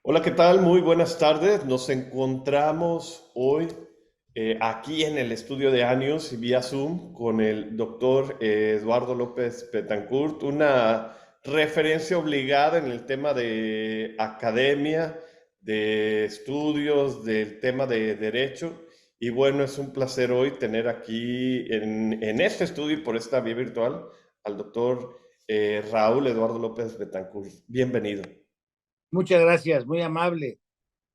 Hola, ¿qué tal? Muy buenas tardes. Nos encontramos hoy aquí en el estudio de Anios y vía Zoom con el doctor Eduardo López Betancourt, una referencia obligada en el tema de academia, de estudios, del tema de derecho. Y bueno, es un placer hoy tener aquí en este estudio y por esta vía virtual al doctor Raúl Eduardo López Betancourt. Bienvenido. Muchas gracias, muy amable.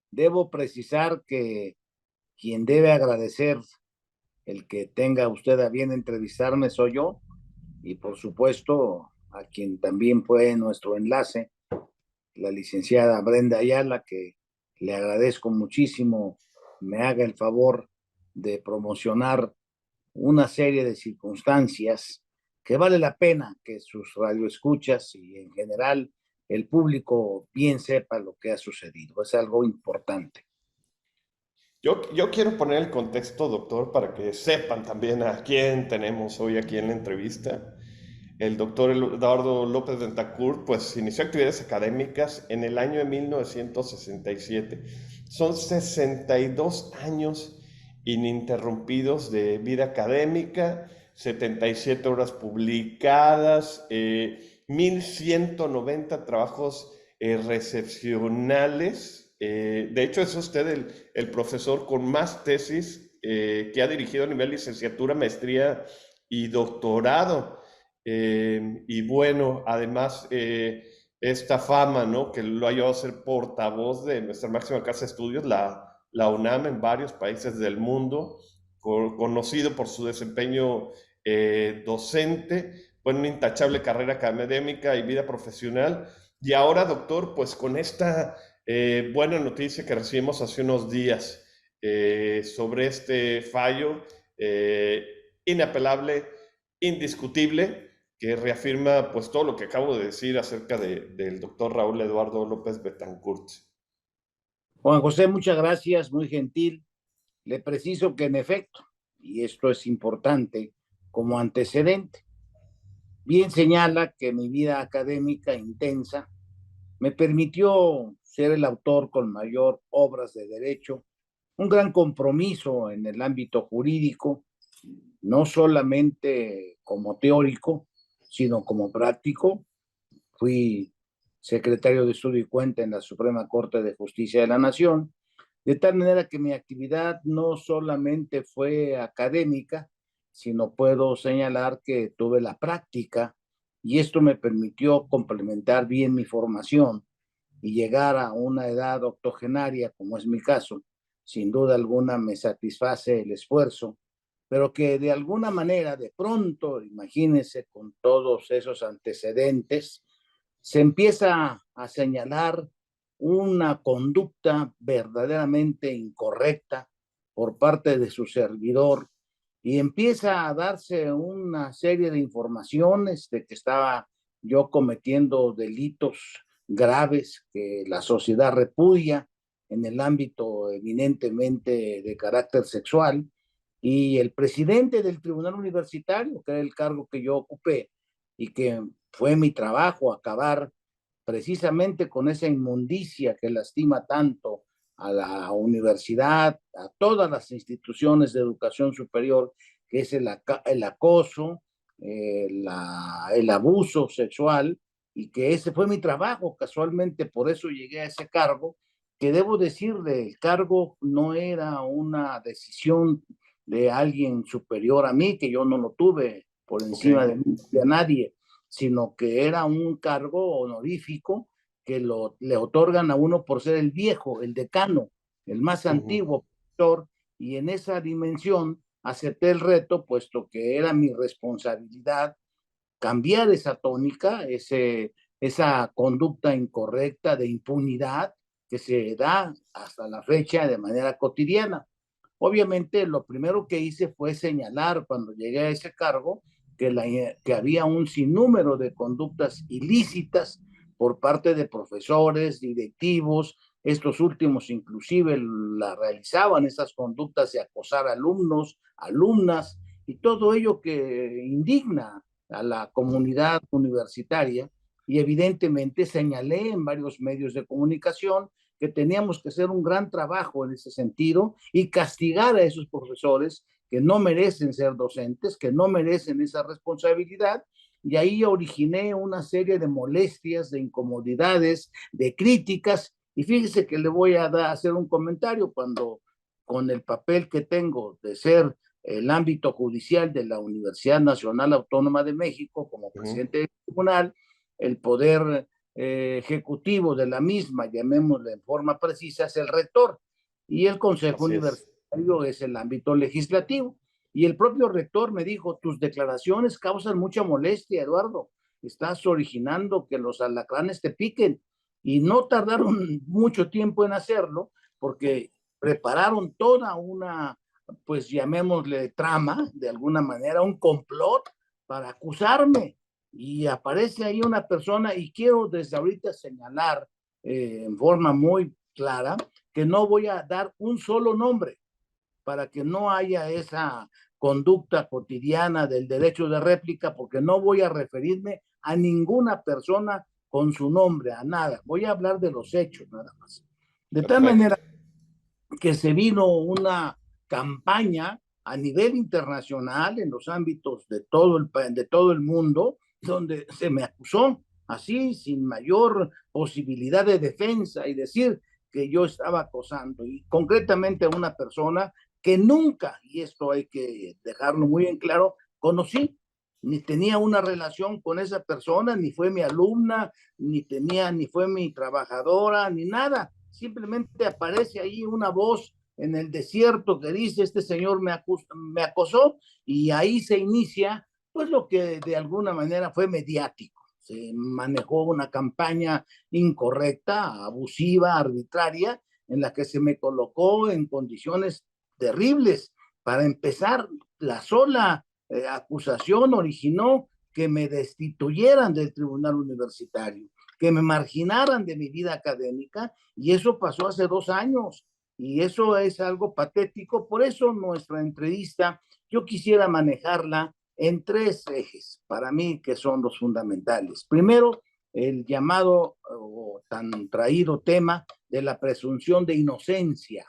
Debo precisar que quien debe agradecer el que tenga usted a bien entrevistarme soy yo y por supuesto a quien también fue nuestro enlace, la licenciada Brenda Ayala, que le agradezco muchísimo me haga el favor de promocionar una serie de circunstancias que vale la pena que sus radioescuchas y en general el público bien sepa lo que ha sucedido. Es algo importante. Yo quiero poner el contexto, doctor, para que sepan también a quién tenemos hoy aquí en la entrevista. El doctor Eduardo López Bentancur, pues inició actividades académicas en el año de 1967. Son 62 años ininterrumpidos de vida académica, 77 horas publicadas, 1190 trabajos recepcionales. De hecho, es usted el profesor con más tesis que ha dirigido a nivel licenciatura, maestría y doctorado. Y bueno, además, esta fama, ¿no? Que lo ha llevado a ser portavoz de nuestra máxima casa de estudios, la UNAM, en varios países del mundo, conocido por su desempeño docente, bueno, una intachable carrera académica y vida profesional. Y ahora, doctor, pues con esta buena noticia que recibimos hace unos días sobre este fallo inapelable, indiscutible, que reafirma pues todo lo que acabo de decir acerca del doctor Raúl Eduardo López Betancourt. Juan José, muchas gracias, muy gentil. Le preciso que en efecto, y esto es importante como antecedente, bien señala que mi vida académica intensa me permitió ser el autor con mayor obras de derecho, un gran compromiso en el ámbito jurídico, no solamente como teórico, sino como práctico. Fui secretario de Estudio y Cuenta en la Suprema Corte de Justicia de la Nación, de tal manera que mi actividad no solamente fue académica, sino puedo señalar que tuve la práctica y esto me permitió complementar bien mi formación y llegar a una edad octogenaria, como es mi caso. Sin duda alguna me satisface el esfuerzo, pero que de alguna manera, de pronto, imagínense con todos esos antecedentes, se empieza a señalar una conducta verdaderamente incorrecta por parte de su servidor y empieza a darse una serie de informaciones de que estaba yo cometiendo delitos graves que la sociedad repudia en el ámbito eminentemente de carácter sexual, y el presidente del tribunal universitario, que era el cargo que yo ocupé y que fue mi trabajo acabar precisamente con esa inmundicia que lastima tanto a la universidad, a todas las instituciones de educación superior, que es el acoso, el abuso sexual, y que ese fue mi trabajo, casualmente por eso llegué a ese cargo, que debo decirle, el cargo no era una decisión de alguien superior a mí, que yo no lo tuve por Ok. encima de nadie, sino que era un cargo honorífico que le otorgan a uno por ser el viejo, el decano, el más Ujú. antiguo profesor, y en esa dimensión acepté el reto, puesto que era mi responsabilidad cambiar esa tónica, esa conducta incorrecta de impunidad que se da hasta la fecha de manera cotidiana. Obviamente, lo primero que hice fue señalar cuando llegué a ese cargo que había un sinnúmero de conductas ilícitas por parte de profesores, directivos, estos últimos inclusive la realizaban esas conductas de acosar alumnos, alumnas, y todo ello que indigna a la comunidad universitaria, y evidentemente señalé en varios medios de comunicación que teníamos que hacer un gran trabajo en ese sentido y castigar a esos profesores que no merecen ser docentes, que no merecen esa responsabilidad. Y ahí originé una serie de molestias, de incomodidades, de críticas. Y fíjese que le voy a hacer un comentario cuando, con el papel que tengo de ser el ámbito judicial de la Universidad Nacional Autónoma de México, como presidente del tribunal, el poder ejecutivo de la misma, llamémosle en forma precisa, es el rector, y el Consejo Así es. Universitario es el ámbito legislativo. Y el propio rector me dijo, tus declaraciones causan mucha molestia, Eduardo, estás originando que los alacranes te piquen. Y no tardaron mucho tiempo en hacerlo, porque prepararon toda una, pues llamémosle trama, de alguna manera, un complot para acusarme. Y aparece ahí una persona, y quiero desde ahorita señalar en forma muy clara que no voy a dar un solo nombre para que no haya esa conducta cotidiana del derecho de réplica, porque no voy a referirme a ninguna persona con su nombre, a nada. Voy a hablar de los hechos nada más. De tal Perfecto. manera que se vino una campaña a nivel internacional en los ámbitos de todo el mundo, donde se me acusó así, sin mayor posibilidad de defensa, y decir que yo estaba acosando, y concretamente a una persona que nunca, y esto hay que dejarlo muy en claro, conocí, ni tenía una relación con esa persona, ni fue mi alumna, ni fue mi trabajadora, ni nada. Simplemente aparece ahí una voz en el desierto que dice, este señor me acosó, y ahí se inicia pues lo que de alguna manera fue mediático. Se manejó una campaña incorrecta, abusiva, arbitraria, en la que se me colocó en condiciones terribles. Para empezar, la sola acusación originó que me destituyeran del tribunal universitario, que me marginaran de mi vida académica, y eso pasó hace 2 años, y eso es algo patético. Por eso nuestra entrevista yo quisiera manejarla en 3 ejes, para mí, que son los fundamentales. Primero, el llamado o tan traído tema de la presunción de inocencia.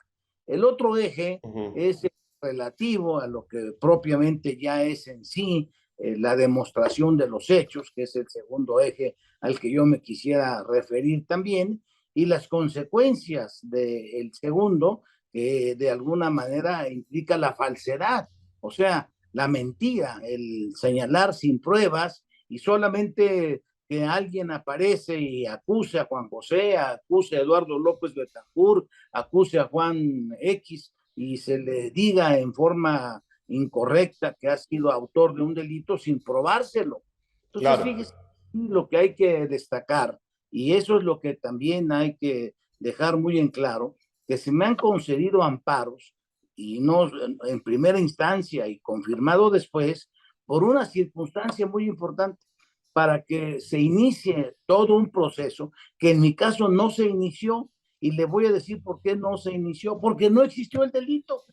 El otro eje es relativo a lo que propiamente ya es en sí la demostración de los hechos, que es el segundo eje al que yo me quisiera referir también, y las consecuencias del segundo, que de alguna manera implica la falsedad, o sea, la mentira, el señalar sin pruebas, y solamente que alguien aparece y acuse a Juan José, acuse a Eduardo López Betancourt, acuse a Juan X, y se le diga en forma incorrecta que ha sido autor de un delito sin probárselo. Entonces, Claro. fíjese lo que hay que destacar, y eso es lo que también hay que dejar muy en claro, que se me han concedido amparos, y no en primera instancia y confirmado después, por una circunstancia muy importante, para que se inicie todo un proceso que en mi caso no se inició. Y le voy a decir por qué no se inició: porque no existió el delito.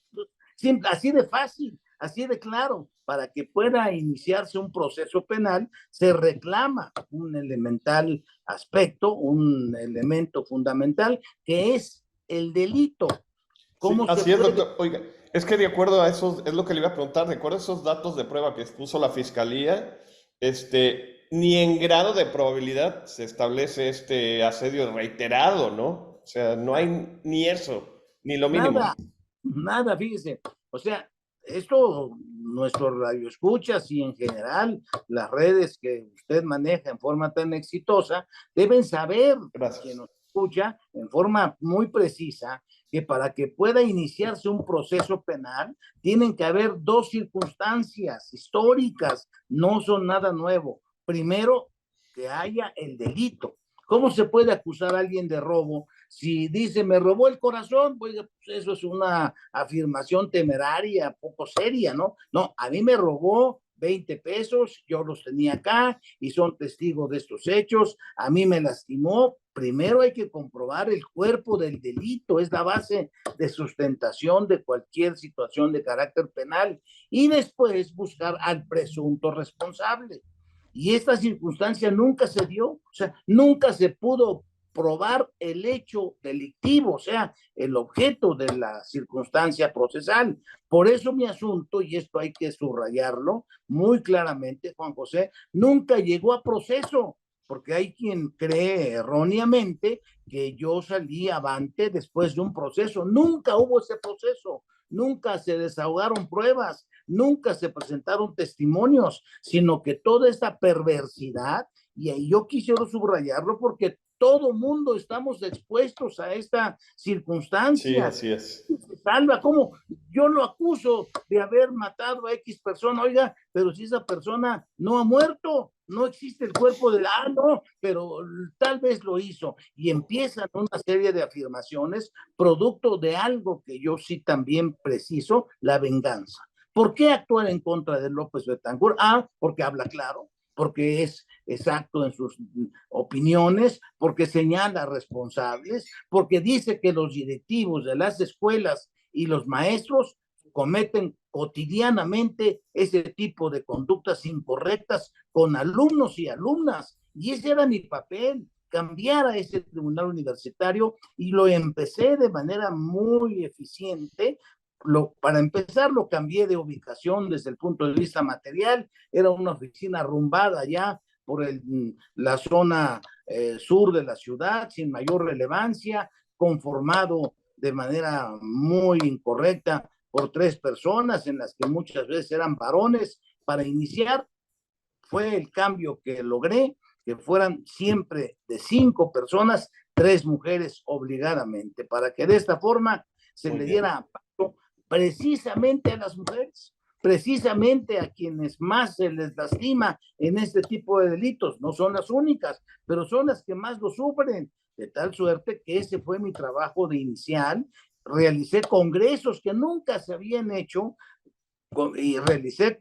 Así de fácil, así de claro. Para que pueda iniciarse un proceso penal, se reclama un elemental aspecto, un elemento fundamental, que es el delito. Sí, ¿Cómo se así es, puede? doctor. Oiga, es que de acuerdo a esos, es lo que le iba a preguntar, de acuerdo a esos datos de prueba que expuso la fiscalía, ni en grado de probabilidad se establece este asedio reiterado, ¿no? O sea, no hay ni eso, ni lo mínimo. Nada, nada, fíjese. O sea, esto, nuestros radioescuchas y en general las redes que usted maneja en forma tan exitosa, deben saber, quien Gracias. nos escucha, en forma muy precisa, que para que pueda iniciarse un proceso penal, tienen que haber 2 circunstancias históricas, no son nada nuevo. Primero, que haya el delito. ¿Cómo se puede acusar a alguien de robo si dice me robó el corazón? Pues eso es una afirmación temeraria, poco seria, ¿no? No, a mí me robó 20 pesos, yo los tenía acá y son testigos de estos hechos, a mí me lastimó. Primero hay que comprobar el cuerpo del delito, es la base de sustentación de cualquier situación de carácter penal, y después buscar al presunto responsable. Y esta circunstancia nunca se dio, o sea, nunca se pudo probar el hecho delictivo, o sea, el objeto de la circunstancia procesal. Por eso mi asunto, y esto hay que subrayarlo muy claramente, Juan José, nunca llegó a proceso, porque hay quien cree erróneamente que yo salí avante después de un proceso. Nunca hubo ese proceso, nunca se desahogaron pruebas, nunca se presentaron testimonios, sino que toda esta perversidad, y ahí yo quisiera subrayarlo porque todo mundo estamos expuestos a esta Sí, circunstancia. así es. Salva, ¿cómo? Yo lo acuso de haber matado a X persona, oiga, pero si esa persona no ha muerto, no existe el cuerpo de, no, pero tal vez lo hizo. Y empiezan una serie de afirmaciones producto de algo que yo sí también preciso, la venganza. ¿Por qué actuar en contra de López Betancourt? Porque habla claro, porque es exacto en sus opiniones, porque señala responsables, porque dice que los directivos de las escuelas y los maestros cometen cotidianamente ese tipo de conductas incorrectas con alumnos y alumnas. Y ese era mi papel, cambiar a ese tribunal universitario, y lo empecé de manera muy eficiente. Para empezar, lo cambié de ubicación desde el punto de vista material. Era una oficina arrumbada ya por la zona sur de la ciudad, sin mayor relevancia, conformado de manera muy incorrecta por 3 personas, en las que muchas veces eran varones. Para iniciar, fue el cambio que logré, que fueran siempre de 5 personas, 3 mujeres obligadamente, para que de esta forma se Muy le bien. diera paso precisamente a las mujeres, precisamente a quienes más se les lastima en este tipo de delitos. No son las únicas, pero son las que más lo sufren, de tal suerte que ese fue mi trabajo de inicial. Realicé congresos que nunca se habían hecho, y realicé,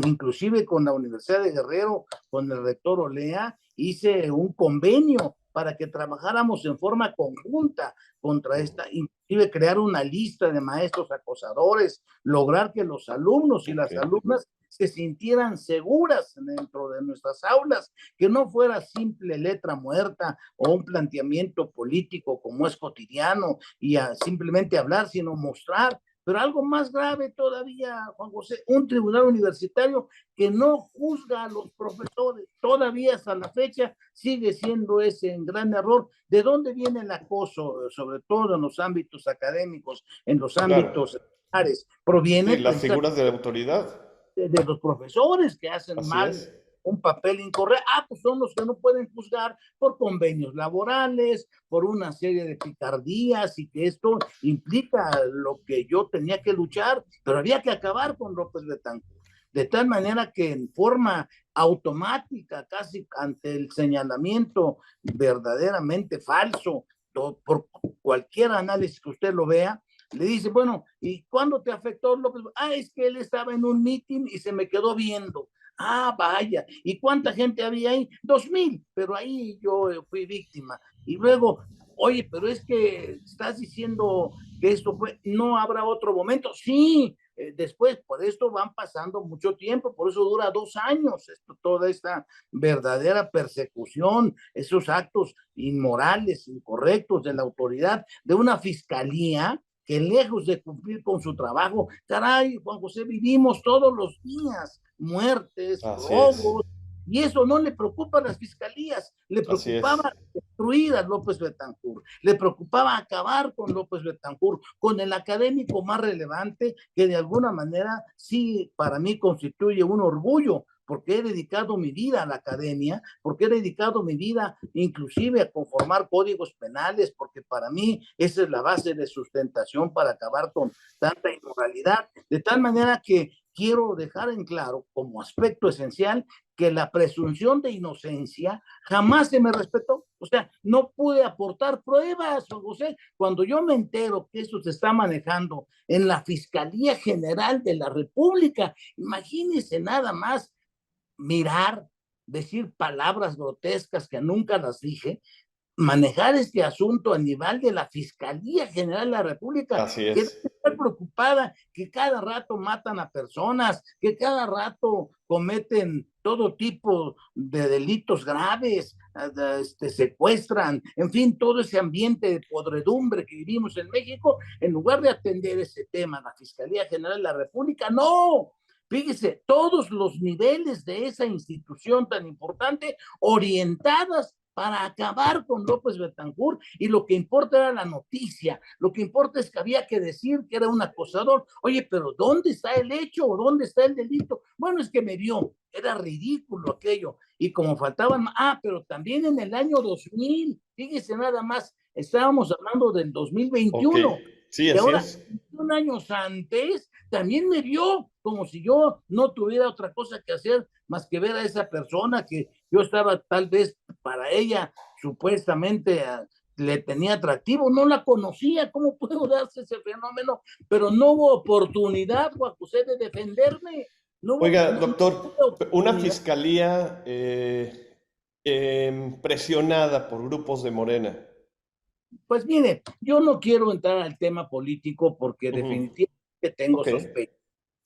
inclusive con la Universidad de Guerrero, con el rector Olea, hice un convenio para que trabajáramos en forma conjunta contra esta, inclusive crear una lista de maestros acosadores, lograr que los alumnos y las alumnas se sintieran seguras dentro de nuestras aulas, que no fuera simple letra muerta o un planteamiento político como es cotidiano y simplemente hablar, sino mostrar. Pero algo más grave todavía, Juan José, un tribunal universitario que no juzga a los profesores, todavía hasta la fecha sigue siendo ese un gran error. ¿De dónde viene el acoso, sobre todo en los ámbitos académicos, en los Claro. ámbitos escolares? Sí, Proviene las precisamente figuras de la autoridad. de los profesores que hacen Así mal es. un papel incorrecto. Pues son los que no pueden juzgar por convenios laborales, por una serie de picardías, y que esto implica lo que yo tenía que luchar, pero había que acabar con López Betancourt. De tal manera que en forma automática, casi ante el señalamiento verdaderamente falso, por cualquier análisis que usted lo vea, le dice, bueno, ¿y cuándo te afectó López? Es que él estaba en un meeting y se me quedó viendo. Vaya. ¿Y cuánta gente había ahí? 2,000, pero ahí yo fui víctima. Y luego, oye, pero es que estás diciendo que esto fue, no habrá otro momento. Sí, después, por esto van pasando mucho tiempo, por eso dura 2 años toda esta verdadera persecución, esos actos inmorales, incorrectos de la autoridad, de una fiscalía que lejos de cumplir con su trabajo, caray, Juan José, vivimos todos los días muertes, Así es. robos, y eso no le preocupa a las fiscalías, le Así es. preocupaba destruir a López Betancourt, le preocupaba acabar con López Betancourt, con el académico más relevante, que de alguna manera sí para mí constituye un orgullo, porque he dedicado mi vida a la academia, porque he dedicado mi vida inclusive a conformar códigos penales, porque para mí esa es la base de sustentación para acabar con tanta inmoralidad, de tal manera que quiero dejar en claro como aspecto esencial que la presunción de inocencia jamás se me respetó. O sea, no pude aportar pruebas, José. Cuando yo me entero que esto se está manejando en la Fiscalía General de la República, imagínense nada más mirar, decir palabras grotescas que nunca las dije, manejar este asunto a nivel de la Fiscalía General de la República, Así que debe es. estar preocupada, que cada rato matan a personas, que cada rato cometen todo tipo de delitos graves, secuestran, en fin, todo ese ambiente de podredumbre que vivimos en México, en lugar de atender ese tema, la Fiscalía General de la República, no. Fíjese, todos los niveles de esa institución tan importante orientadas para acabar con López Betancourt, y lo que importa era la noticia, lo que importa es que había que decir que era un acosador. Oye, pero ¿dónde está el hecho o dónde está el delito? Bueno, es que me vio, era ridículo aquello, y como faltaban, pero también en el año 2000, fíjese nada más, estábamos hablando del 2021, Ok, sí, y así ahora, es. 21 años antes, también me vio como si yo no tuviera otra cosa que hacer más que ver a esa persona que yo estaba tal vez para ella supuestamente le tenía atractivo, no la conocía, ¿cómo puedo darse ese fenómeno? Pero no hubo oportunidad, Juan José, de defenderme, no hubo, Oiga, no, no doctor, hubo una oportunidad. fiscalía presionada por grupos de Morena. Pues mire, yo no quiero entrar al tema político porque Ujú. definitivamente tengo Ok, sospechas,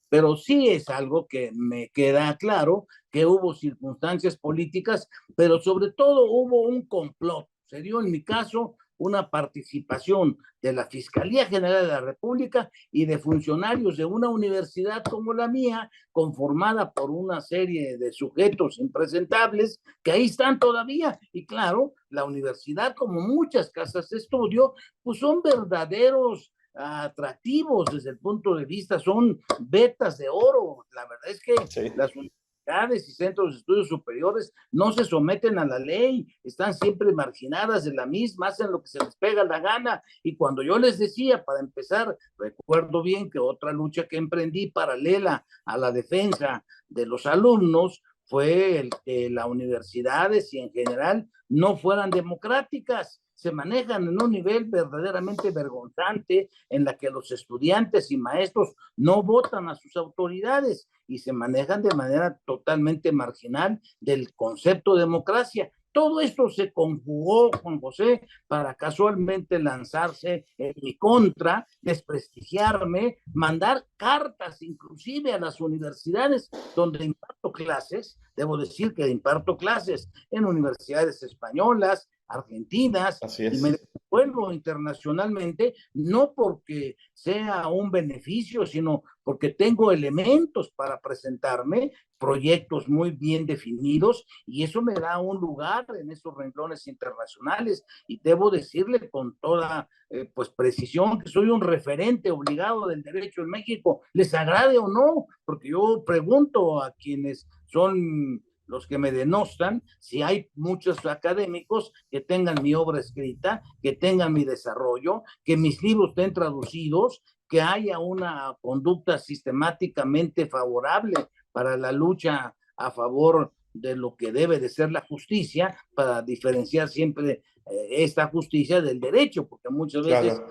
pero sí es algo que me queda claro que hubo circunstancias políticas, pero sobre todo hubo un complot. Se dio en mi caso una participación de la Fiscalía General de la República y de funcionarios de una universidad como la mía, conformada por una serie de sujetos impresentables que ahí están todavía. Y claro, la universidad, como muchas casas de estudio, pues son verdaderos atractivos desde el punto de vista, son vetas de oro. La verdad es que sí. las universidades y centros de estudios superiores no se someten a la ley, están siempre marginadas de la misma, hacen lo que se les pega la gana. Y cuando yo les decía, para empezar, recuerdo bien que otra lucha que emprendí paralela a la defensa de los alumnos fue el que las universidades y en general no fueran democráticas, se manejan en un nivel verdaderamente vergonzante en la que los estudiantes y maestros no votan a sus autoridades y se manejan de manera totalmente marginal del concepto de democracia. Todo esto se conjugó, Juan José, para casualmente lanzarse en mi contra, desprestigiarme, mandar cartas inclusive a las universidades donde imparto clases. Debo decir que imparto clases en universidades españolas, argentinas, Así y me es. vuelvo internacionalmente, no porque sea un beneficio, sino porque tengo elementos para presentarme, proyectos muy bien definidos, y eso me da un lugar en esos renglones internacionales. Y debo decirle con toda pues precisión que soy un referente obligado del derecho en México, les agrade o no, porque yo pregunto a quienes son los que me denostan, si hay muchos académicos que tengan mi obra escrita, que tengan mi desarrollo, que mis libros estén traducidos, que haya una conducta sistemáticamente favorable para la lucha a favor de lo que debe de ser la justicia, para diferenciar siempre esta justicia del derecho, porque muchas Claro.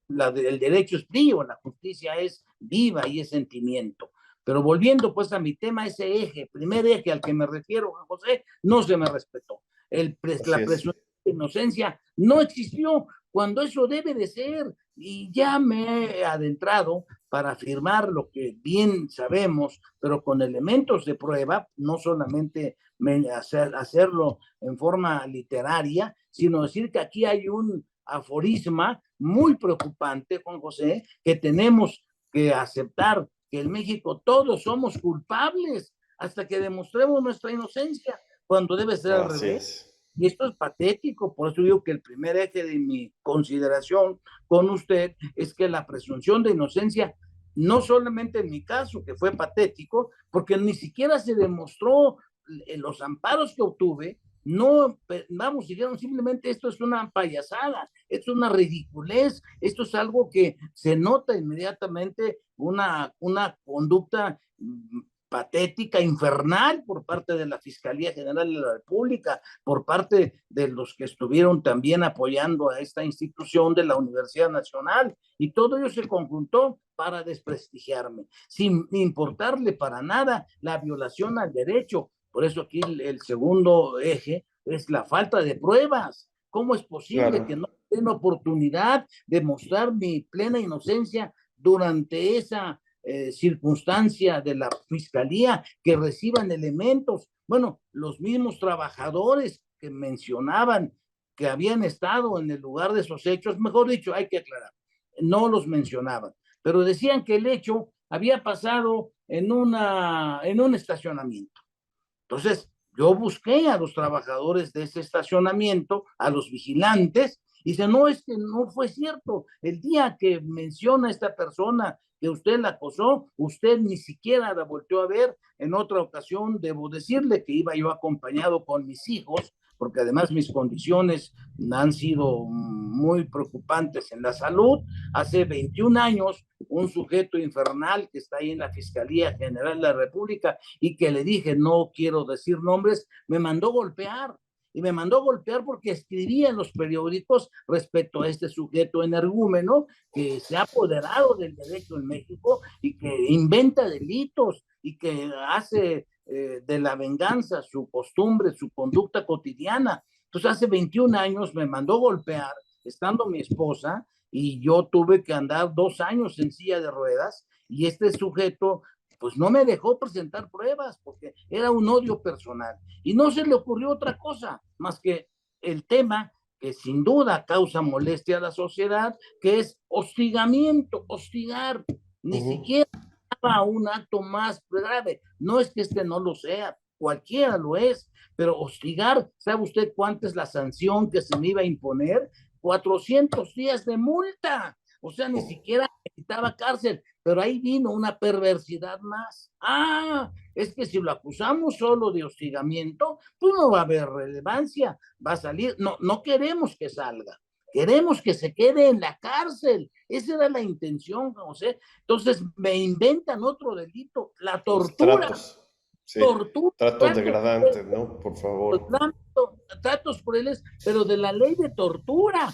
veces el derecho es frío, la justicia es viva y es sentimiento. Pero volviendo pues a mi tema, ese eje, primer eje al que me refiero, José, no se me respetó. Así La es. presunción de inocencia no existió cuando eso debe de ser. Y ya me he adentrado para afirmar lo que bien sabemos, pero con elementos de prueba, no solamente hacerlo en forma literaria, sino decir que aquí hay un aforisma muy preocupante, Juan José, que tenemos que aceptar que en México todos somos culpables hasta que demostremos nuestra inocencia, cuando debe ser al Así revés. es. Y esto es patético, por eso digo que el primer eje de mi consideración con usted es que la presunción de inocencia, no solamente en mi caso, que fue patético, porque ni siquiera se demostró en los amparos que obtuve, no, vamos, dijeron simplemente esto es una payasada, esto es una ridiculez, esto es algo que se nota inmediatamente una conducta patética, infernal por parte de la Fiscalía General de la República, por parte de los que estuvieron también apoyando a esta institución de la Universidad Nacional, y todo ello se conjuntó para desprestigiarme, sin importarle para nada la violación al derecho. Por eso aquí el segundo eje es la falta de pruebas. ¿Cómo es posible que Claro. no tenga oportunidad de mostrar mi plena inocencia durante esa circunstancia de la fiscalía, que reciban elementos? Bueno, los mismos trabajadores que mencionaban que habían estado en el lugar de esos hechos, mejor dicho, hay que aclarar, no los mencionaban, pero decían que el hecho había pasado en un estacionamiento. Entonces, yo busqué a los trabajadores de ese estacionamiento, a los vigilantes, y dice, no, es que no fue cierto. El día que menciona esta persona que usted la acosó, usted ni siquiera la volteó a ver. En otra ocasión, debo decirle que iba yo acompañado con mis hijos, porque además mis condiciones han sido muy preocupantes en la salud. Hace 21 años, un sujeto infernal que está ahí en la Fiscalía General de la República y que le dije, no quiero decir nombres, me mandó golpear. Y me mandó golpear porque escribía en los periódicos respecto a este sujeto energúmeno que se ha apoderado del derecho en México y que inventa delitos y que hace de la venganza su costumbre, su conducta cotidiana. Entonces hace 21 años me mandó golpear, estando mi esposa, y yo tuve que andar 2 años en silla de ruedas, y este sujeto pues no me dejó presentar pruebas porque era un odio personal. Y no se le ocurrió otra cosa más que el tema que sin duda causa molestia a la sociedad, que es hostigamiento, hostigar, ni siquiera un acto más grave. No es que este no lo sea, cualquiera lo es, pero hostigar, ¿sabe usted cuánta es la sanción que se me iba a imponer? 400 días de multa. O sea, ni siquiera necesitaba cárcel, pero ahí vino una perversidad más. Es que si lo acusamos solo de hostigamiento, pues no va a haber relevancia, va a salir. No, no queremos que salga, queremos que se quede en la cárcel. Esa era la intención, José. Entonces me inventan otro delito, la tortura. Tratos, sí. Tortura. Tratos degradantes, ¿no? Por favor. Tratos crueles, pero de la ley de tortura.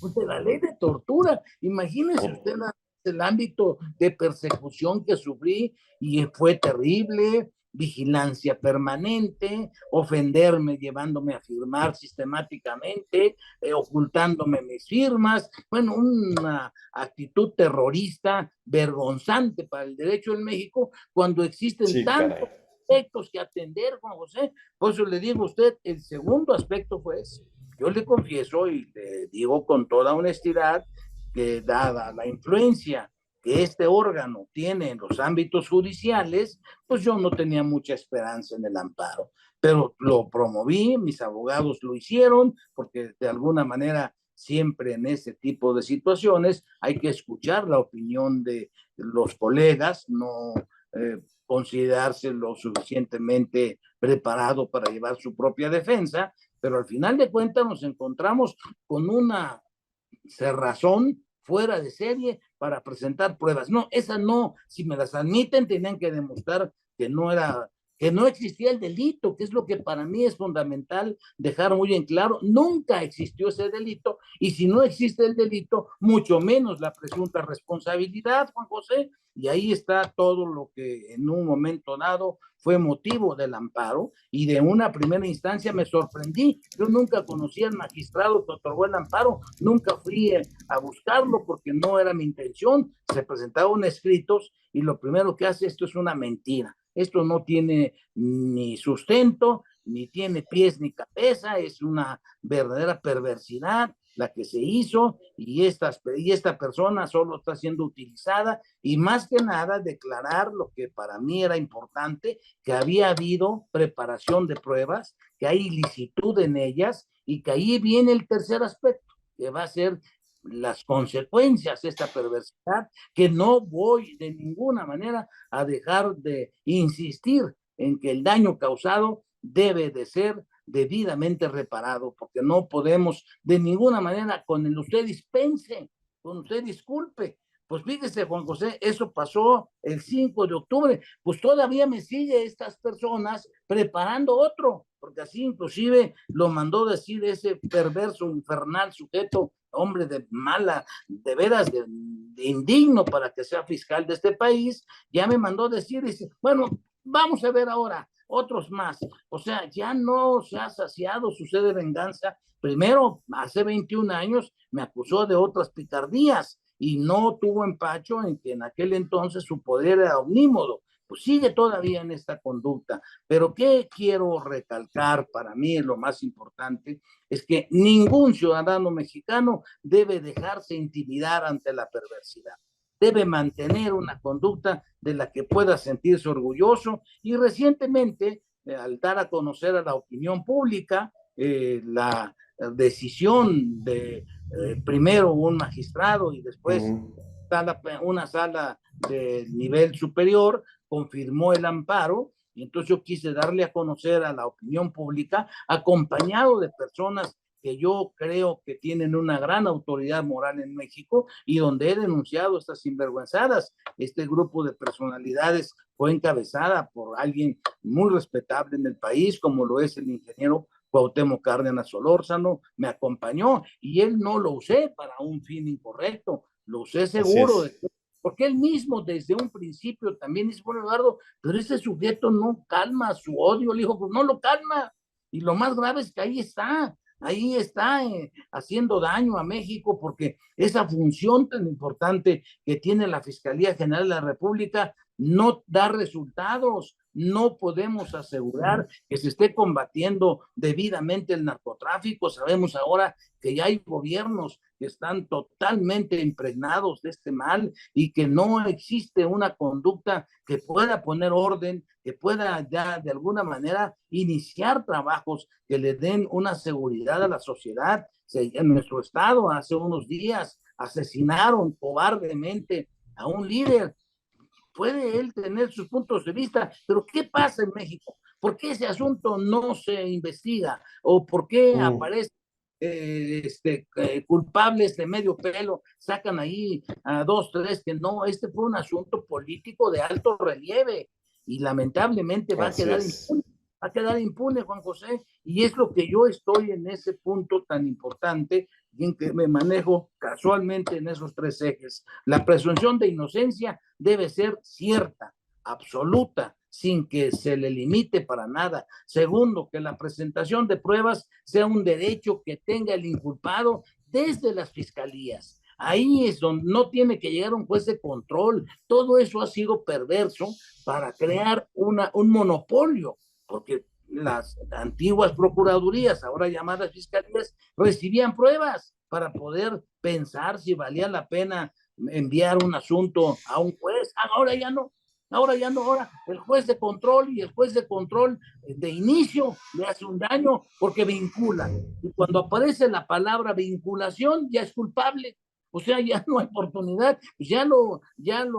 De la ley de tortura. Imagínese usted el ámbito de persecución que sufrí y fue terrible, vigilancia permanente, ofenderme llevándome a firmar sistemáticamente, ocultándome mis firmas, bueno, una actitud terrorista vergonzante para el derecho en México cuando existen tantos aspectos que atender, Juan José. Por eso le digo a usted, el segundo aspecto fue ese. Yo le confieso y le digo con toda honestidad que dada la influencia que este órgano tiene en los ámbitos judiciales, pues yo no tenía mucha esperanza en el amparo, pero lo promoví, mis abogados lo hicieron, porque de alguna manera siempre en ese tipo de situaciones hay que escuchar la opinión de los colegas, no considerarse lo suficientemente preparado para llevar su propia defensa, pero al final de cuentas nos encontramos con una cerrazón fuera de serie para presentar pruebas. No, esa no, si me las admiten, tenían que demostrar que no existía el delito, que es lo que para mí es fundamental dejar muy en claro. Nunca existió ese delito, y si no existe el delito, mucho menos la presunta responsabilidad, Juan José, y ahí está todo lo que en un momento dado fue motivo del amparo, y de una primera instancia me sorprendí. Yo nunca conocí al magistrado que otorgó el amparo, nunca fui a buscarlo porque no era mi intención. Se presentaron escritos y lo primero que hace esto es una mentira. Esto no tiene ni sustento, ni tiene pies ni cabeza, es una verdadera perversidad la que se hizo, y esta persona solo está siendo utilizada, y más que nada declarar lo que para mí era importante, que había habido preparación de pruebas, que hay ilicitud en ellas, y que ahí viene el tercer aspecto, que va a ser las consecuencias de esta perversidad, que no voy de ninguna manera a dejar de insistir en que el daño causado debe de ser debidamente reparado, porque no podemos de ninguna manera con el usted dispense, con usted disculpe. Pues fíjese, Juan José, eso pasó el 5 de octubre, pues todavía me sigue estas personas preparando otro, porque así inclusive lo mandó decir ese perverso, infernal sujeto, hombre de mala, de veras, de indigno para que sea fiscal de este país, ya me mandó decir, dice, bueno, vamos a ver ahora, otros más. O sea, ya no se ha saciado su sed de venganza. Primero, hace 21 años, me acusó de otras picardías y no tuvo empacho en que en aquel entonces su poder era omnímodo. pues sigue todavía en esta conducta. Pero ¿qué quiero recalcar? Para mí es lo más importante, es que ningún ciudadano mexicano debe dejarse intimidar ante la perversidad. Debe mantener una conducta de la que pueda sentirse orgulloso, y recientemente, al dar a conocer a la opinión pública la decisión de primero un magistrado y después una sala de nivel superior, confirmó el amparo, y entonces yo quise darle a conocer a la opinión pública, acompañado de personas que yo creo que tienen una gran autoridad moral en México, y donde he denunciado estas sinvergüenzadas. Este grupo de personalidades fue encabezada por alguien muy respetable en el país, como lo es el ingeniero Cuauhtémoc Cárdenas Solórzano. Me acompañó, y él no lo usé para un fin incorrecto, lo usé seguro, porque él mismo desde un principio también dice: bueno, Eduardo, pero ese sujeto no calma su odio. Le dijo: pues no lo calma, y lo más grave es que ahí está haciendo daño a México, porque esa función tan importante que tiene la Fiscalía General de la República no da resultados. No podemos asegurar que se esté combatiendo debidamente el narcotráfico. Sabemos ahora que ya hay gobiernos que están totalmente impregnados de este mal, y que no existe una conducta que pueda poner orden, que pueda ya de alguna manera iniciar trabajos que le den una seguridad a la sociedad. En nuestro estado hace unos días asesinaron cobardemente a un líder. Puede él tener sus puntos de vista, pero ¿qué pasa en México? ¿Por qué ese asunto no se investiga? ¿O por qué aparecen culpables de medio pelo? Sacan ahí a dos, tres que no. Este fue un asunto político de alto relieve, y lamentablemente va a quedar impune, Juan José, y es lo que yo estoy en ese punto tan importante, y en que me manejo casualmente en esos tres ejes. La presunción de inocencia debe ser cierta, absoluta, sin que se le limite para nada. Segundo, que la presentación de pruebas sea un derecho que tenga el inculpado desde las fiscalías. Ahí es donde no tiene que llegar un juez de control. Todo eso ha sido perverso para crear un monopolio, porque las antiguas procuradurías, ahora llamadas fiscalías, recibían pruebas para poder pensar si valía la pena enviar un asunto a un juez. Ahora ya no. Ahora el juez de control, y el juez de control de inicio le hace un daño porque vincula. Y cuando aparece la palabra vinculación, ya es culpable. O sea, ya no hay oportunidad, ya lo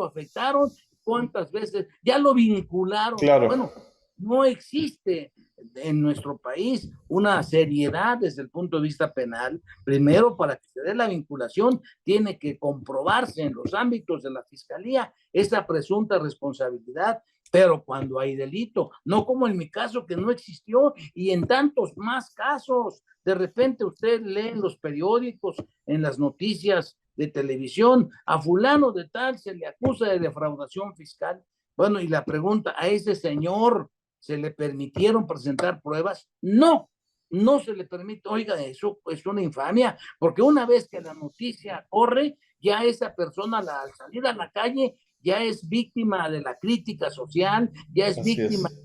afectaron. ¿Cuántas veces? Ya lo vincularon. Claro. Bueno, no existe en nuestro país una seriedad desde el punto de vista penal. Primero, para que se dé la vinculación, tiene que comprobarse en los ámbitos de la fiscalía esa presunta responsabilidad. Pero cuando hay delito, no como en mi caso, que no existió, y en tantos más casos, de repente usted lee en los periódicos, en las noticias de televisión: a fulano de tal se le acusa de defraudación fiscal. Bueno, y la pregunta: ¿a ese señor se le permitieron presentar pruebas? No, no se le permite. Oiga, eso es una infamia, porque una vez que la noticia corre, ya esa persona al salir a la calle ya es víctima de la crítica social, ya es víctima de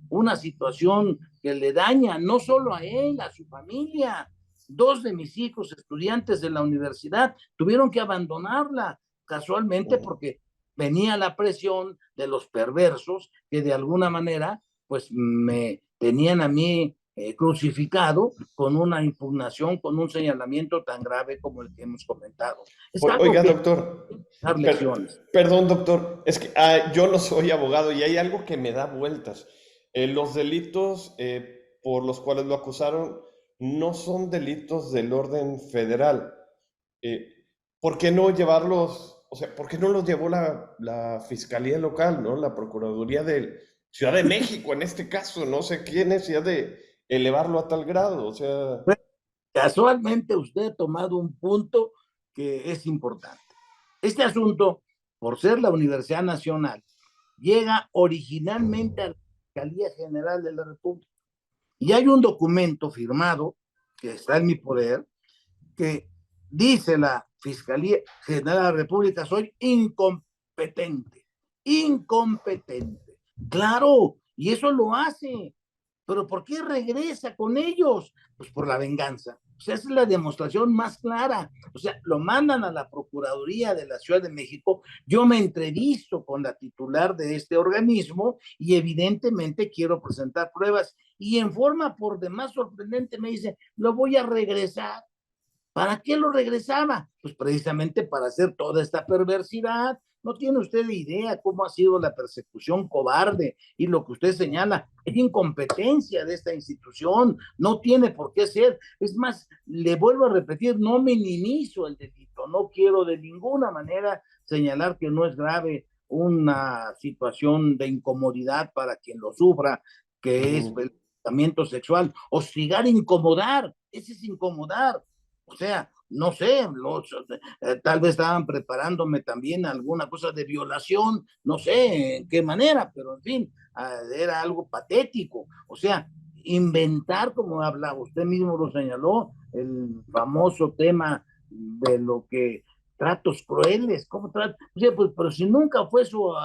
una situación que le daña no solo a él, a su familia. Dos de mis hijos, estudiantes de la universidad, tuvieron que abandonarla casualmente porque venía la presión de los perversos que de alguna manera pues me tenían a mí crucificado con una impugnación, con un señalamiento tan grave como el que hemos comentado. Es Oiga, doctor, dar lecciones. Perdón, doctor, es que yo no soy abogado y hay algo que me da vueltas. Los delitos por los cuales lo acusaron no son delitos del orden federal. ¿Por qué no llevarlos, o sea, por qué no los llevó la Fiscalía Local, ¿no? La Procuraduría de Ciudad de México, en este caso, no sé quién es, ya de elevarlo a tal grado, o sea... Casualmente usted ha tomado un punto que es importante. Este asunto, por ser la Universidad Nacional, llega originalmente a la Fiscalía General de la República. Y hay un documento firmado, que está en mi poder, que dice la Fiscalía General de la República: soy incompetente. Claro, y eso lo hace. Pero ¿por qué regresa con ellos? Pues por la venganza. O sea, esa es la demostración más clara. O sea, lo mandan a la Procuraduría de la Ciudad de México. Yo me entrevisto con la titular de este organismo y evidentemente quiero presentar pruebas. Y en forma por demás sorprendente me dice, lo voy a regresar. ¿Para qué lo regresaba? Pues precisamente para hacer toda esta perversidad. No tiene usted idea cómo ha sido la persecución cobarde y lo que usted señala es incompetencia de esta institución, no tiene por qué ser. Es más, le vuelvo a repetir, no minimizo el delito, no quiero de ninguna manera señalar que no es grave una situación de incomodidad para quien lo sufra, que es el tratamiento sexual. Hostigar, incomodar, ese es incomodar. O sea, no sé, tal vez estaban preparándome también alguna cosa de violación, no sé en qué manera, pero en fin, era algo patético. O sea, inventar, como hablaba, usted mismo lo señaló, el famoso tema de lo que tratos crueles, ¿cómo trato? O sea, pues, pero si nunca fue su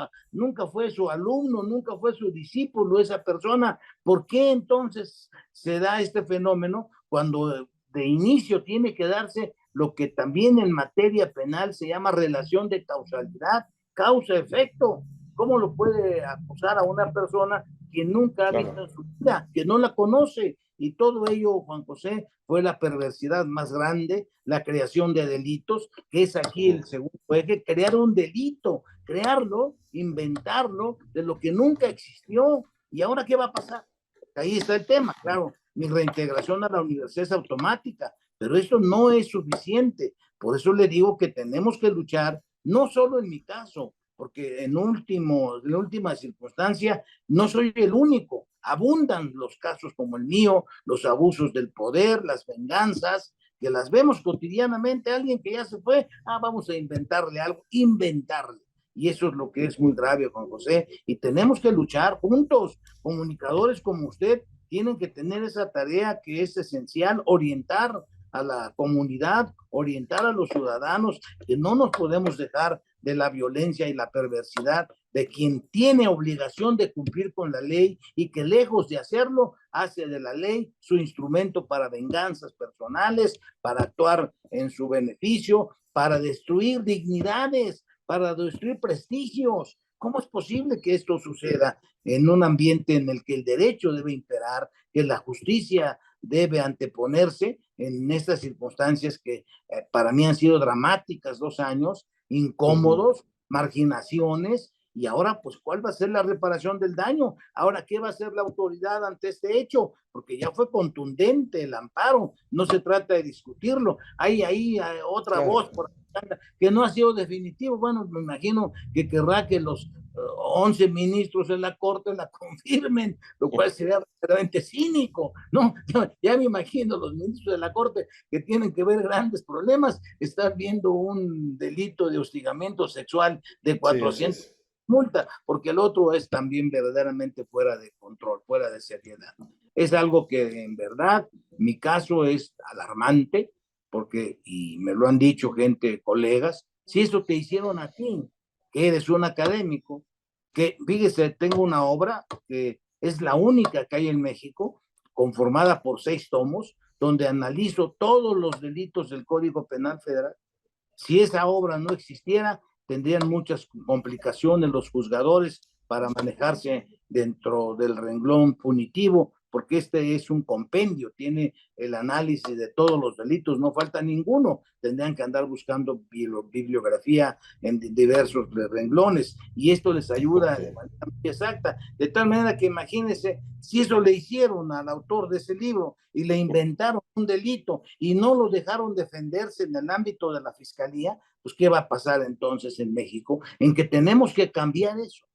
alumno, nunca fue su discípulo esa persona, ¿por qué entonces se da este fenómeno cuando de inicio tiene que darse lo que también en materia penal se llama relación de causalidad, causa-efecto? ¿Cómo lo puede acusar a una persona que nunca ha visto en su vida, que no la conoce? Y todo ello, Juan José, fue la perversidad más grande, la creación de delitos, que es aquí el segundo eje, crear un delito, crearlo, inventarlo, de lo que nunca existió. ¿Y ahora qué va a pasar? Ahí está el tema, claro, mi reintegración a la universidad es automática, pero eso no es suficiente. Por eso le digo que tenemos que luchar, no solo en mi caso, porque en última circunstancia no soy el único. Abundan los casos como el mío, los abusos del poder, las venganzas, que las vemos cotidianamente. Alguien que ya se fue, vamos a inventarle algo, inventarle. Y eso es lo que es muy grave, Juan José, y tenemos que luchar juntos. Comunicadores como usted tienen que tener esa tarea que es esencial, orientar a la comunidad, orientar a los ciudadanos, que no nos podemos dejar de la violencia y la perversidad de quien tiene obligación de cumplir con la ley y que lejos de hacerlo, hace de la ley su instrumento para venganzas personales, para actuar en su beneficio, para destruir dignidades, para destruir prestigios. ¿Cómo es posible que esto suceda en un ambiente en el que el derecho debe imperar, que la justicia debe anteponerse en estas circunstancias que para mí han sido dramáticas, 2 años, incómodos, marginaciones, y ahora, pues, ¿cuál va a ser la reparación del daño? Ahora, ¿qué va a hacer la autoridad ante este hecho? Porque ya fue contundente el amparo, no se trata de discutirlo. Hay ahí otra voz por que no ha sido definitivo. Bueno, me imagino que querrá que los 11 ministros de la Corte la confirmen, lo cual sería realmente cínico, ¿no? Ya me imagino los ministros de la Corte que tienen que ver grandes problemas, están viendo un delito de hostigamiento sexual de 400 multa, porque el otro es también verdaderamente fuera de control, fuera de seriedad. Es algo que en verdad, mi caso es alarmante, porque, y me lo han dicho gente, colegas, si eso te hicieron a ti, que eres un académico, que fíjese, tengo una obra que es la única que hay en México, conformada por 6 tomos, donde analizo todos los delitos del Código Penal Federal. Si esa obra no existiera, tendrían muchas complicaciones los juzgadores para manejarse dentro del renglón punitivo, porque este es un compendio, tiene el análisis de todos los delitos, no falta ninguno, tendrían que andar buscando bibliografía en diversos renglones, y esto les ayuda de manera muy exacta, de tal manera que imagínense, si eso le hicieron al autor de ese libro y le inventaron un delito y no lo dejaron defenderse en el ámbito de la fiscalía, pues ¿qué va a pasar entonces en México? En que tenemos que cambiar eso.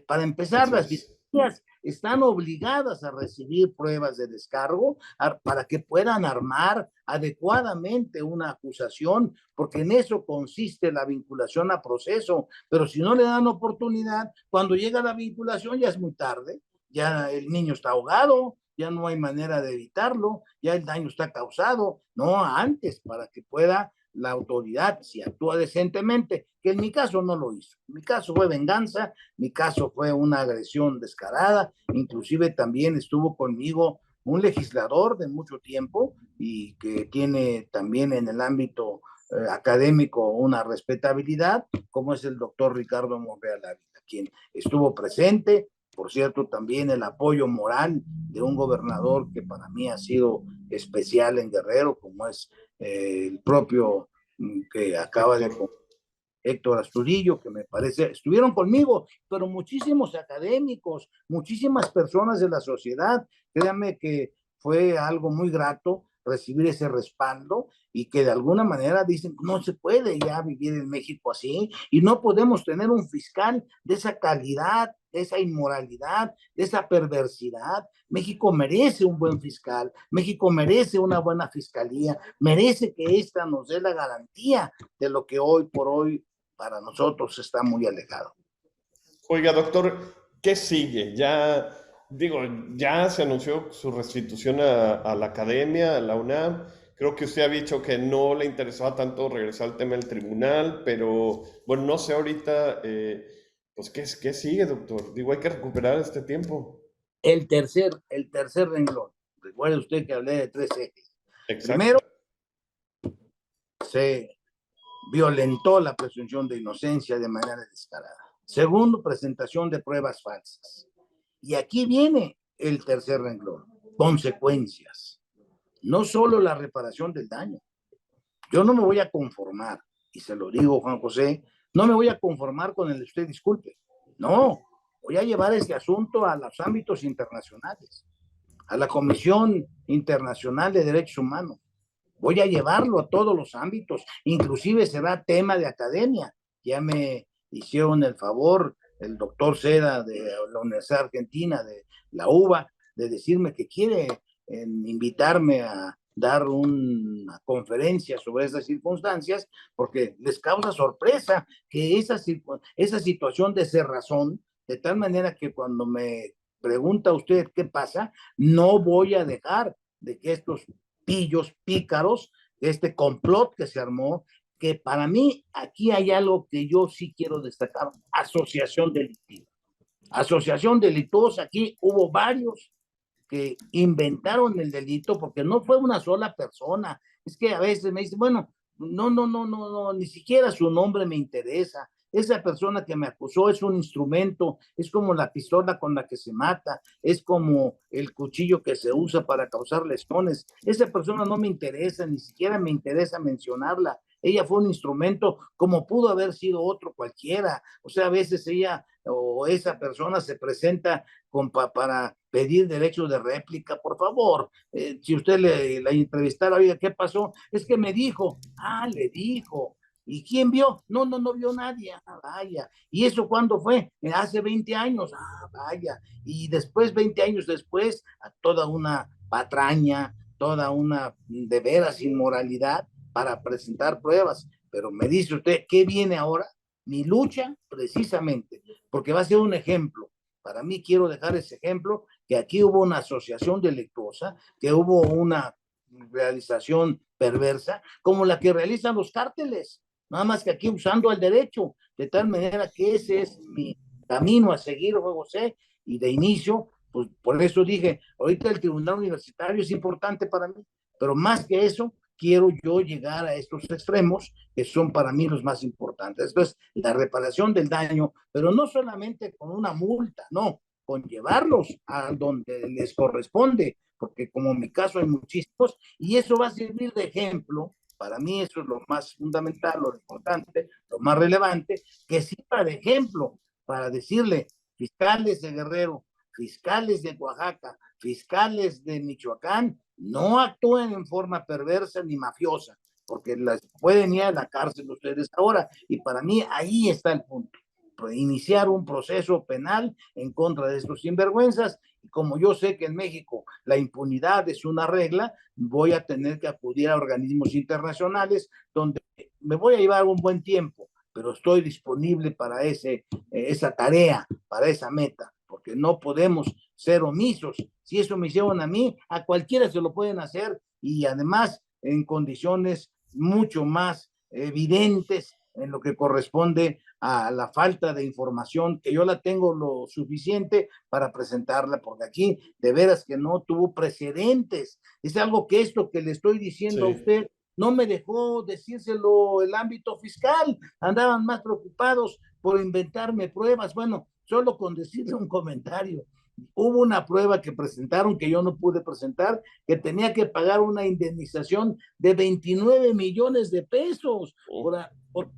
Para empezar, las fiscalías están obligadas a recibir pruebas de descargo para que puedan armar adecuadamente una acusación, porque en eso consiste la vinculación a proceso. Pero si no le dan oportunidad, cuando llega la vinculación ya es muy tarde, ya el niño está ahogado, ya no hay manera de evitarlo, ya el daño está causado, no antes, para que pueda la autoridad, si actúa decentemente, que en mi caso no lo hizo. Mi caso fue venganza, mi caso fue una agresión descarada, inclusive también estuvo conmigo un legislador de mucho tiempo y que tiene también en el ámbito académico una respetabilidad, como es el doctor Ricardo Monreal Ávila, quien estuvo presente. Por cierto, también el apoyo moral de un gobernador que para mí ha sido especial en Guerrero, como es el propio que acaba de Héctor Astudillo, que me parece, estuvieron conmigo, pero muchísimos académicos, muchísimas personas de la sociedad. Créanme que fue algo muy grato recibir ese respaldo y que de alguna manera dicen, no se puede ya vivir en México así y no podemos tener un fiscal de esa calidad, de esa inmoralidad, de esa perversidad. México merece un buen fiscal, México merece una buena fiscalía, merece que esta nos dé la garantía de lo que hoy por hoy para nosotros está muy alejado. Oiga, doctor, ¿qué sigue? Ya, digo, ya se anunció su restitución a la academia, a la UNAM. Creo que usted ha dicho que no le interesaba tanto regresar al tema del tribunal, pero bueno, no sé ahorita, pues, ¿qué sigue, doctor? Digo, hay que recuperar este tiempo. El tercer renglón. Recuerde usted que hablé de 3 ejes. Exacto. Primero, se violentó la presunción de inocencia de manera descarada. Segundo, presentación de pruebas falsas. Y aquí viene el tercer renglón, consecuencias. No solo la reparación del daño. Yo no me voy a conformar, y se lo digo, Juan José, no me voy a conformar con el usted disculpe. No, voy a llevar este asunto a los ámbitos internacionales, a la Comisión Internacional de Derechos Humanos. Voy a llevarlo a todos los ámbitos, inclusive será tema de academia. Ya me hicieron el favor el doctor Seda de la Universidad Argentina, de la UBA, de decirme que quiere invitarme a dar una conferencia sobre esas circunstancias, porque les causa sorpresa que esa situación de cerrazón, de tal manera que cuando me pregunta usted qué pasa, no voy a dejar de que estos pillos pícaros, este complot que se armó, que para mí aquí hay algo que yo sí quiero destacar, asociación delictiva. Asociación delictuosa, aquí hubo varios que inventaron el delito porque no fue una sola persona. Es que a veces me dicen, bueno, no, ni siquiera su nombre me interesa. Esa persona que me acusó es un instrumento, es como la pistola con la que se mata, es como el cuchillo que se usa para causar lesiones. Esa persona no me interesa, ni siquiera me interesa mencionarla. Ella fue un instrumento como pudo haber sido otro cualquiera. O sea, a veces ella o esa persona se presenta para pedir derecho de réplica, por favor. Si usted la entrevistara, oiga, ¿qué pasó? Es que me dijo, le dijo. ¿Y quién vio? No vio nadie. Vaya. ¿Y eso cuándo fue? Hace 20 años. Vaya. Y después, 20 años después, a toda una patraña, toda una de veras inmoralidad para presentar pruebas. Pero me dice usted, ¿qué viene ahora? Mi lucha, precisamente, porque va a ser un ejemplo. Para mí quiero dejar ese ejemplo, que aquí hubo una asociación delictuosa, que hubo una realización perversa, como la que realizan los cárteles, nada más que aquí usando el derecho, de tal manera que ese es mi camino a seguir, José, y de inicio, pues por eso dije, ahorita el tribunal universitario es importante para mí, pero más que eso, quiero yo llegar a estos extremos que son para mí los más importantes. Entonces, la reparación del daño, pero no solamente con una multa, no, con llevarlos a donde les corresponde, porque como en mi caso hay muchísimos, y eso va a servir de ejemplo. Para mí eso es lo más fundamental, lo importante, lo más relevante, que sirva de ejemplo para decirle, fiscales de Guerrero, fiscales de Oaxaca, fiscales de Michoacán, no actúen en forma perversa ni mafiosa, porque las pueden ir a la cárcel ustedes ahora. Y para mí ahí está el punto. Iniciar un proceso penal en contra de estos sinvergüenzas. Y como yo sé que en México la impunidad es una regla, voy a tener que acudir a organismos internacionales donde me voy a llevar un buen tiempo, pero estoy disponible para esa tarea, para esa meta, porque no podemos ser omisos. Si eso me hicieron a mí, a cualquiera se lo pueden hacer y además en condiciones mucho más evidentes en lo que corresponde a la falta de información, que yo la tengo lo suficiente para presentarla, porque aquí de veras que no tuvo precedentes. Es algo que esto que le estoy diciendo a Sí. usted no me dejó decírselo el ámbito fiscal, andaban más preocupados por inventarme pruebas. Bueno, solo con decirle un comentario. Hubo una prueba que presentaron que yo no pude presentar, que tenía que pagar una indemnización de 29 millones de pesos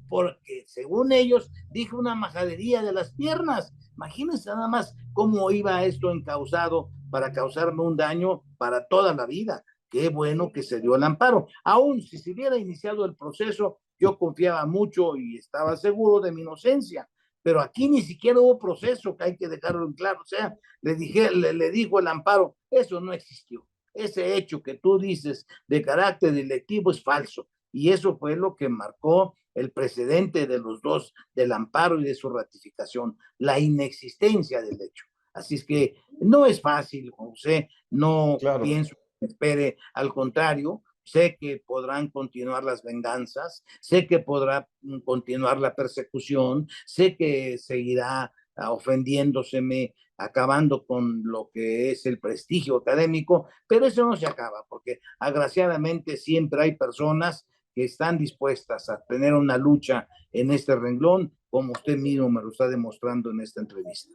porque según ellos dije una majadería de las piernas. Imagínense nada más cómo iba esto encausado para causarme un daño para toda la vida. Qué bueno que se dio el amparo. Aún si se hubiera iniciado el proceso, yo confiaba mucho y estaba seguro de mi inocencia. Pero aquí ni siquiera hubo proceso, que hay que dejarlo en claro. O sea, le dijo el amparo, eso no existió. Ese hecho que tú dices de carácter delictivo es falso. Y eso fue lo que marcó el precedente de los dos, del amparo y de su ratificación, la inexistencia del hecho. Así es que no es fácil, José, no Claro. pienso que espere, al contrario, sé que podrán continuar las venganzas, sé que podrá continuar la persecución, sé que seguirá ofendiéndoseme, acabando con lo que es el prestigio académico, pero eso no se acaba, porque agraciadamente siempre hay personas que están dispuestas a tener una lucha en este renglón, como usted mismo me lo está demostrando en esta entrevista.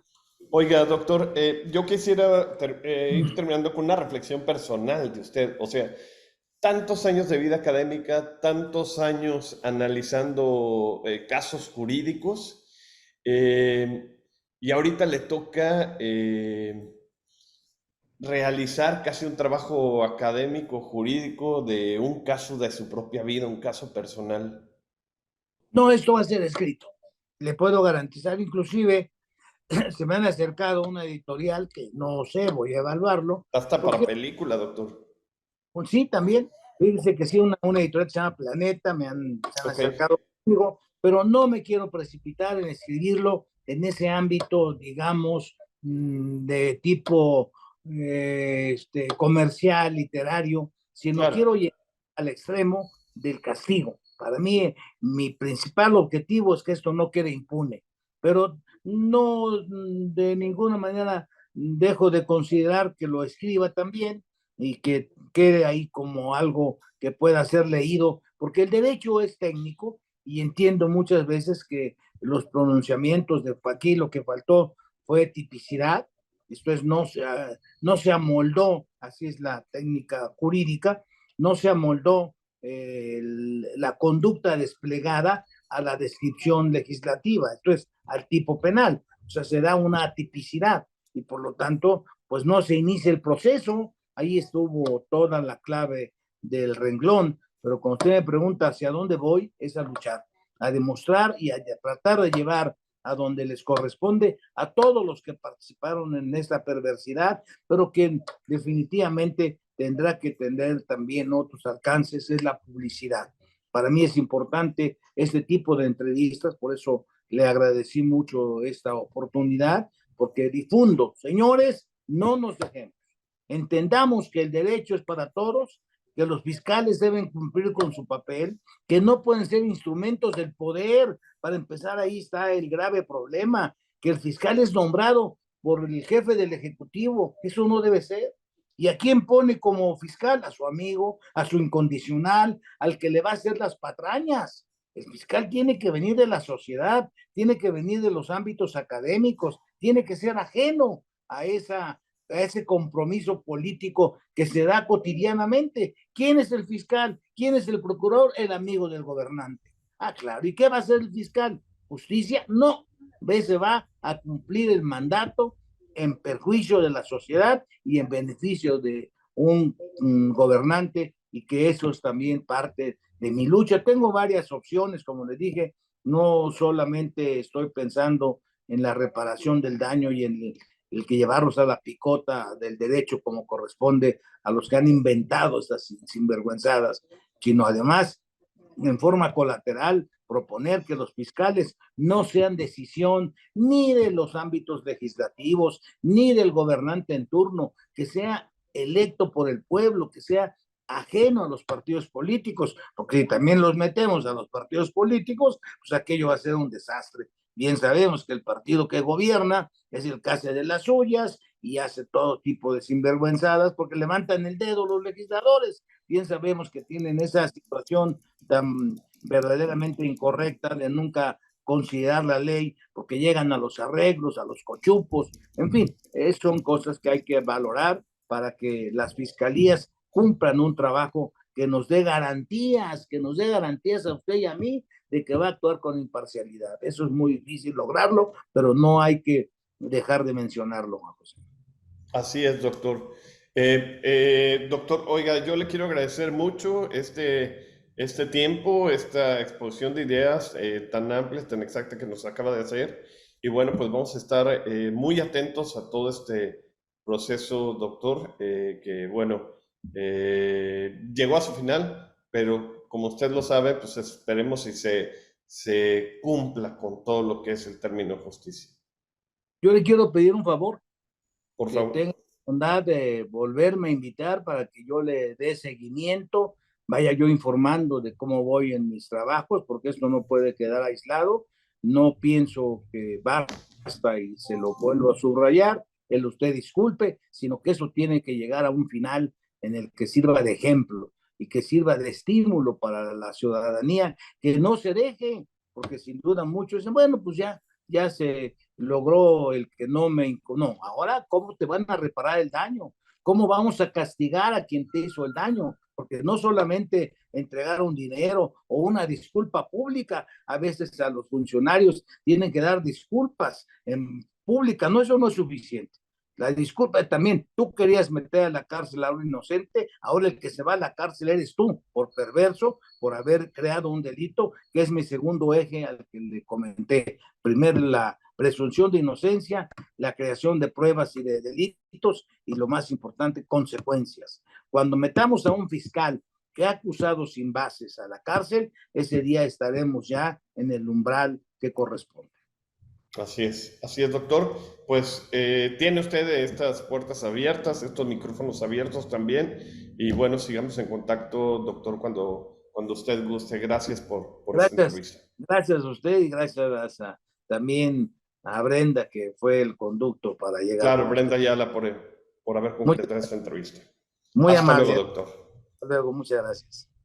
Oiga, doctor, yo quisiera ir terminando con una reflexión personal de usted. O sea, tantos años de vida académica, tantos años analizando casos jurídicos, y ahorita le toca realizar casi un trabajo académico, jurídico, de un caso de su propia vida, un caso personal. No, esto va a ser escrito. Le puedo garantizar, inclusive, se me han acercado una editorial que no sé, voy a evaluarlo, Hasta para porque película, doctor. pues, sí, también, dice que sí, una editorial que se llama Planeta, se han Ok, acercado conmigo, pero no me quiero precipitar en escribirlo en ese ámbito, digamos, de tipo comercial, literario, sino claro. quiero llegar al extremo del castigo. Para mí, mi principal objetivo es que esto no quede impune, pero no de ninguna manera dejo de considerar que lo escriba también y que quede ahí como algo que pueda ser leído, porque el derecho es técnico y entiendo muchas veces que los pronunciamientos de aquí lo que faltó fue tipicidad, esto es, no se amoldó, así es la técnica jurídica, no se amoldó la conducta desplegada a la descripción legislativa, esto es, al tipo penal, o sea, se da una atipicidad y por lo tanto, pues no se inicia el proceso, ahí estuvo toda la clave del renglón, pero cuando usted me pregunta hacia dónde voy, es a luchar, a demostrar y a tratar de llevar a donde les corresponde a todos los que participaron en esta perversidad, pero que definitivamente tendrá que tener también otros alcances, es la publicidad. Para mí es importante este tipo de entrevistas, por eso le agradecí mucho esta oportunidad, porque difundo, señores, no nos dejemos. Entendamos que el derecho es para todos, que los fiscales deben cumplir con su papel, que no pueden ser instrumentos del poder. Para empezar, ahí está el grave problema, que el fiscal es nombrado por el jefe del Ejecutivo. Eso no debe ser. ¿Y a quién pone como fiscal? A su amigo, a su incondicional, al que le va a hacer las patrañas. El fiscal tiene que venir de la sociedad, tiene que venir de los ámbitos académicos, tiene que ser ajeno a ese compromiso político que se da cotidianamente. ¿Quién es el fiscal? ¿Quién es el procurador? El amigo del gobernante. Ah, claro. ¿Y qué va a hacer el fiscal? ¿Justicia? No. Se va a cumplir el mandato en perjuicio de la sociedad y en beneficio de un gobernante, y que eso es también parte de mi lucha. Tengo varias opciones, como les dije, no solamente estoy pensando en la reparación del daño y en el que llevarlos a la picota del derecho como corresponde a los que han inventado estas sinvergüenzadas, sino además, en forma colateral, proponer que los fiscales no sean decisión ni de los ámbitos legislativos, ni del gobernante en turno, que sea electo por el pueblo, que sea ajeno a los partidos políticos, porque si también los metemos a los partidos políticos, pues aquello va a ser un desastre. Bien sabemos que el partido que gobierna es el que hace de las suyas y hace todo tipo de sinvergüenzadas porque levantan el dedo los legisladores. Bien sabemos que tienen esa situación tan verdaderamente incorrecta de nunca considerar la ley porque llegan a los arreglos, a los cochupos, en fin, son cosas que hay que valorar para que las fiscalías cumplan un trabajo que nos dé garantías, a usted y a mí de que va a actuar con imparcialidad. Eso es muy difícil lograrlo, pero no hay que dejar de mencionarlo, Juan José. Así es, doctor. Doctor, oiga, yo le quiero agradecer mucho este tiempo, esta exposición de ideas tan amplia, tan exacta que nos acaba de hacer. Y bueno, pues vamos a estar muy atentos a todo este proceso, doctor, que bueno, llegó a su final, pero como usted lo sabe, pues esperemos si se cumpla con todo lo que es el término justicia. Yo le quiero pedir un favor, Por que favor. tenga la bondad de volverme a invitar para que yo le dé seguimiento, vaya yo informando de cómo voy en mis trabajos, porque esto no puede quedar aislado. No pienso que basta y se lo vuelvo a subrayar, el usted disculpe, sino que eso tiene que llegar a un final en el que sirva de ejemplo y que sirva de estímulo para la ciudadanía, que no se deje, porque sin duda muchos dicen, bueno, pues ya se logró el que no me... No, ahora, ¿cómo te van a reparar el daño? ¿Cómo vamos a castigar a quien te hizo el daño? Porque no solamente entregar un dinero o una disculpa pública, a veces a los funcionarios tienen que dar disculpas en pública, no, eso no es suficiente. La disculpa también, tú querías meter a la cárcel a un inocente, ahora el que se va a la cárcel eres tú, por perverso, por haber creado un delito, que es mi segundo eje al que le comenté. Primero, la presunción de inocencia, la creación de pruebas y de delitos, y lo más importante, consecuencias. Cuando metamos a un fiscal que ha acusado sin bases a la cárcel, ese día estaremos ya en el umbral que corresponde. Así es, doctor. Pues tiene usted estas puertas abiertas, estos micrófonos abiertos también. Y bueno, sigamos en contacto, doctor, cuando usted guste. Gracias por esta Gracias, entrevista. gracias a usted y gracias también a Brenda, que fue el conducto para llegar Claro, con usted. Brenda Ayala, por haber Muy, concretado esta entrevista. muy Hasta luego, amable. doctor. Hasta luego, muchas gracias.